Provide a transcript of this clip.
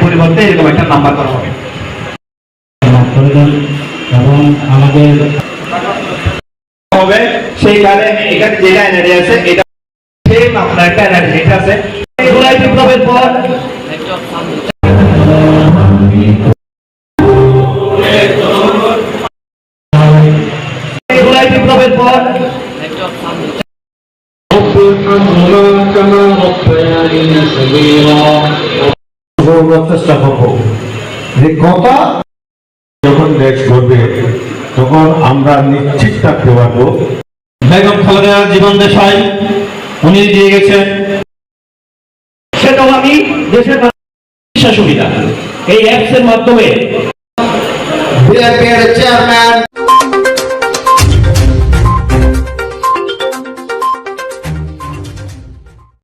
পরিবর্তে এরকম একটা নাম্বার করা হবে এবং আমাদের হবে সেই কারণে এখানে যেটা এনার্জি আছে এটা সেম আপনার একটা এনার্জি এটা আছে জুলাই বিপ্লবের পর জুলাই বিপ্লবের পর চেষ্টা করবো যে কথা যখন দেশ করবে তখন আমরা নিশ্চিত থাকতে পারবো। বেগম খালেদা জীবন দেশাই উনি দিয়ে গেছেন, সেটাও আমি দেশের চিকিৎসা সুবিধা এই অ্যাপস এর মাধ্যমে বিএনপির চেয়ারম্যান